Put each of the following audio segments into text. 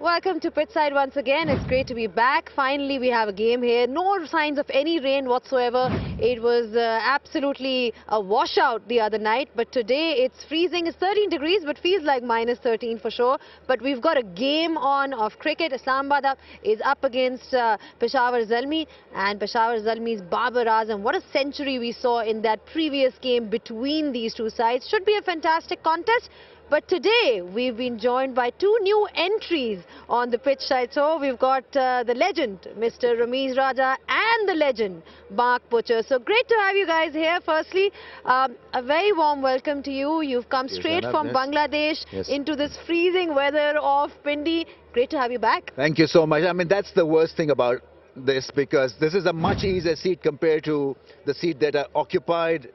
Welcome to Pitchside once again. It's great to be back. Finally, we have a game here. No signs of any rain whatsoever. It was absolutely a washout the other night. But today it's freezing. It's 13 degrees, but feels like minus 13 for sure. But we've got a game on of cricket. Islamabad is up against Peshawar Zalmi. And Peshawar Zalmi's Babar Azam. What a century we saw in that previous game between these two sides. Should be a fantastic contest. But today, we've been joined by two new entries on the pitch side. So we've got the legend, Mr. Ramiz Raja, and the legend, Mark Butcher. So great to have you guys here. Firstly, a very warm welcome to you. You've come straight from Bangladesh into this freezing weather of Pindi. Great to have you back. Thank you so much. I mean, that's the worst thing about this, because this is a much easier seat compared to the seat that I occupied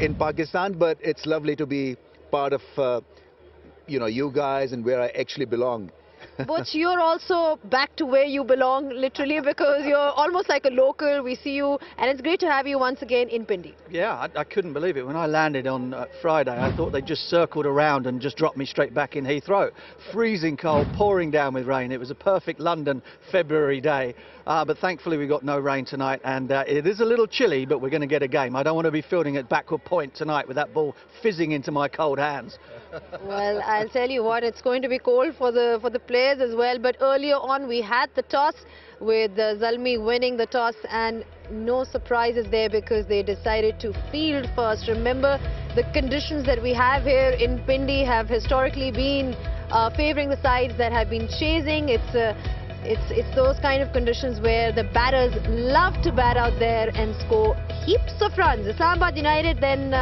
in Pakistan. But it's lovely to be part of you guys and where I actually belong. But you're also back to where you belong, literally, because you're almost like a local. We see you, and it's great to have you once again in Pindi. Yeah, I couldn't believe it. When I landed on Friday, I thought they just circled around and just dropped me straight back in Heathrow. Freezing cold, pouring down with rain. It was a perfect London February day. But thankfully we got no rain tonight, and it is a little chilly, but we're going to get a game. I don't want to be fielding at backward point tonight with that ball fizzing into my cold hands. Well, I'll tell you what, it's going to be cold for the players as well. But earlier on we had the toss, with Zalmi winning the toss, and no surprises there because they decided to field first. Remember, the conditions that we have here in Pindi have historically been favouring the sides that have been chasing. It's those kind of conditions where the batters love to bat out there and score heaps of runs. Islamabad United then,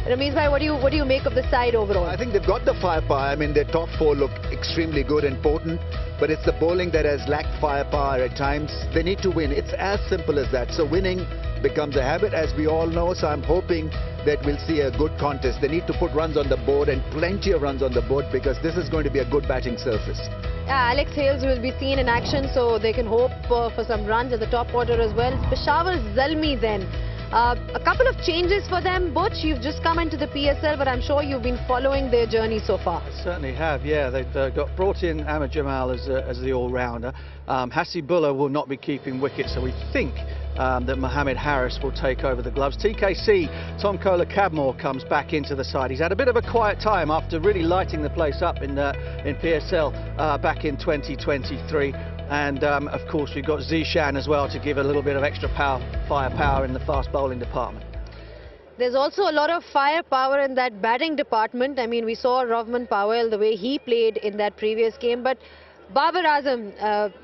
Ramiz bhai, what do you make of the side overall? I think they've got the firepower. I mean, their top four look extremely good and potent, but it's the bowling that has lacked firepower at times. They need to win. It's as simple as that. So winning becomes a habit, as we all know. So I'm hoping that we'll see a good contest. They need to put runs on the board, and plenty of runs on the board, because this is going to be a good batting surface. Yeah, Alex Hales will be seen in action, so they can hope for some runs at the top order as well. Peshawar Zalmi then. A couple of changes for them. Butch, you've just come into the PSL, but I'm sure you've been following their journey so far. I certainly have, yeah. They've got brought in Ahmed Jamal as the all-rounder. Hasibullah will not be keeping wickets, so we think that Mohammed Harris will take over the gloves. TKC, Tom Kohler-Cadmore, comes back into the side. He's had a bit of a quiet time after really lighting the place up in PSL back in 2023. And of course we've got Zishan as well to give a little bit of extra firepower in the fast bowling department. There's also a lot of firepower in that batting department. I mean, we saw Rovman Powell, the way he played in that previous game. But Babar Azam,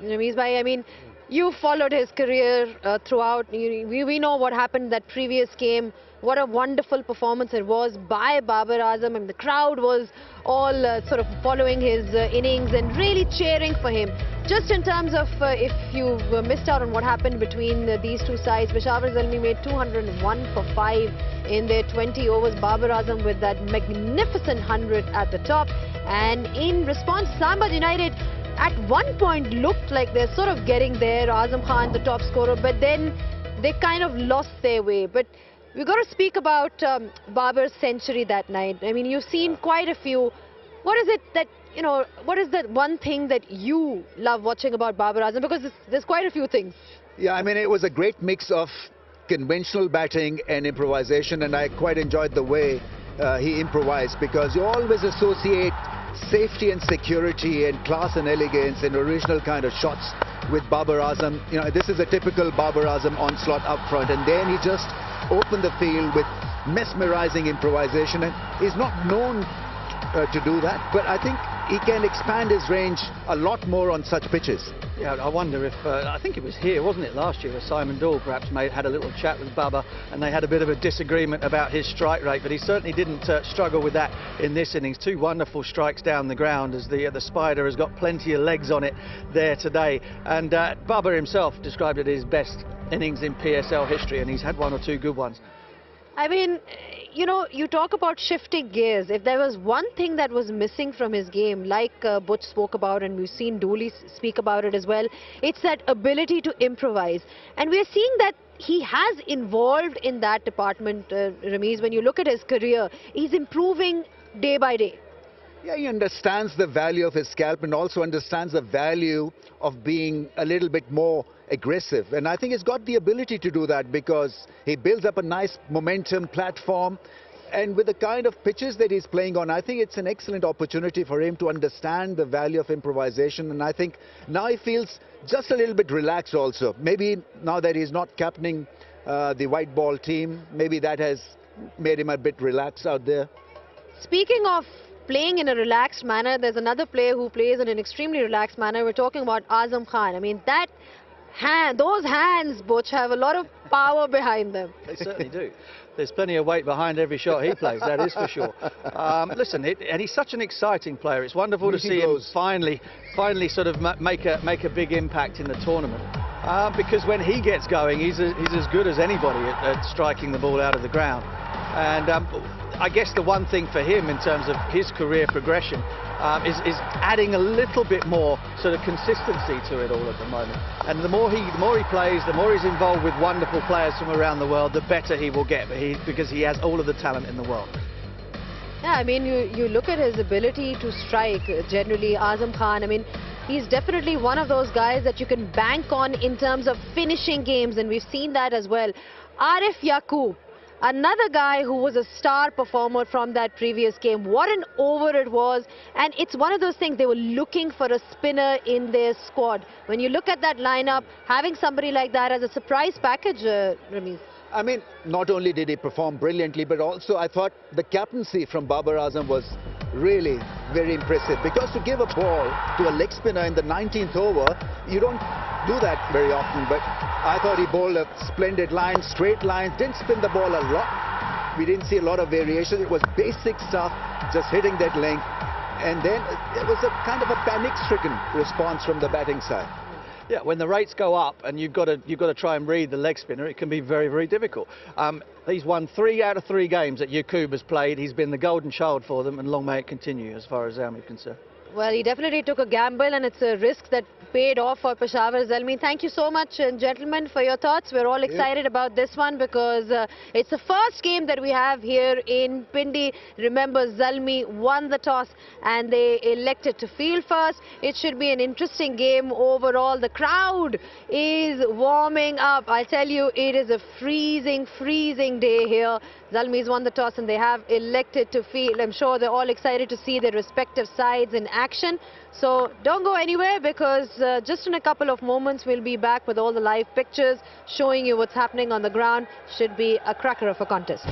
Ramiz bhai, I mean, you followed his career throughout. We know what happened that previous game. What a wonderful performance it was by Babar Azam, and the crowd was all sort of following his innings and really cheering for him. Just in terms of if you've missed out on what happened between these two sides, Peshawar Zalmi made 201 for 5 in their 20 overs. Babar Azam with that magnificent 100 at the top. And in response, Islamabad United at one point looked like they're sort of getting there. Azam Khan, the top scorer, but then they kind of lost their way. But we've got to speak about Babar's century that night. I mean, you've seen quite a few. What is it that, what is that one thing that you love watching about Babar Azam? Because there's quite a few things. Yeah, I mean, it was a great mix of conventional batting and improvisation, and I quite enjoyed the way he improvised, because you always associate safety and security and class and elegance and original kind of shots with Babar Azam. This is a typical Babar Azam onslaught up front, and then he just opened the field with mesmerizing improvisation, and he's not known to do that, but I think he can expand his range a lot more on such pitches. Yeah, I wonder if, I think it was here, wasn't it, last year, where Simon Dahl perhaps had a little chat with Babar, and they had a bit of a disagreement about his strike rate, but he certainly didn't struggle with that in this innings. Two wonderful strikes down the ground, as the Spider has got plenty of legs on it there today. And Babar himself described it as his best innings in PSL history, and he's had one or two good ones. I mean, you talk about shifting gears. If there was one thing that was missing from his game, like Butch spoke about, and we've seen Dooley speak about it as well, it's that ability to improvise. And we're seeing that he has involved in that department, Ramiz. When you look at his career, he's improving day by day. Yeah, he understands the value of his scalp and also understands the value of being a little bit more aggressive. And I think he's got the ability to do that because he builds up a nice momentum platform. And with the kind of pitches that he's playing on, I think it's an excellent opportunity for him to understand the value of improvisation. And I think now he feels just a little bit relaxed also. Maybe now that he's not captaining the white ball team, maybe that has made him a bit relaxed out there. Speaking of playing in a relaxed manner, there's another player who plays in an extremely relaxed manner. We're talking about Azam Khan. I mean, those hands, Butch, have a lot of power behind them. They certainly do. There's plenty of weight behind every shot he plays, that is for sure. Listen, and he's such an exciting player. It's wonderful to see him finally sort of make a big impact in the tournament. Because when he gets going, he's as good as anybody at striking the ball out of the ground. And I guess the one thing for him in terms of his career progression is adding a little bit more sort of consistency to it all at the moment. And the more he plays, the more he's involved with wonderful players from around the world, the better he will get, because he has all of the talent in the world. Yeah, I mean, you look at his ability to strike, generally, Azam Khan, I mean, he's definitely one of those guys that you can bank on in terms of finishing games, and we've seen that as well. Arif Yaqub, another guy who was a star performer from that previous game. What an over it was. And it's one of those things, they were looking for a spinner in their squad. When you look at that lineup, having somebody like that as a surprise package, Ramiz. I mean, not only did he perform brilliantly, but also I thought the captaincy from Babar Azam was really very impressive. Because to give a ball to a leg spinner in the 19th over, you don't do that very often. But I thought he bowled a splendid line, straight lines, didn't spin the ball a lot. We didn't see a lot of variation. It was basic stuff, just hitting that length. And then it was a kind of a panic-stricken response from the batting side. Yeah, when the rates go up and you've got to try and read the leg spinner, it can be very, very difficult. He's won 3 out of 3 games that Yaqub has played. He's been the golden child for them, and long may it continue as far as I'm concerned. Well, he definitely took a gamble, and it's a risk that paid off for Peshawar Zalmi. Thank you so much, gentlemen, for your thoughts. We're all excited about this one because it's the first game that we have here in Pindi. Remember, Zalmi won the toss and they elected to field first. It should be an interesting game overall. The crowd is warming up. I'll tell you, it is a freezing day here. Zalmi's won the toss and they have elected to field. I'm sure they're all excited to see their respective sides in action. So don't go anywhere, because just in a couple of moments we'll be back with all the live pictures showing you what's happening on the ground. Should be a cracker of a contest.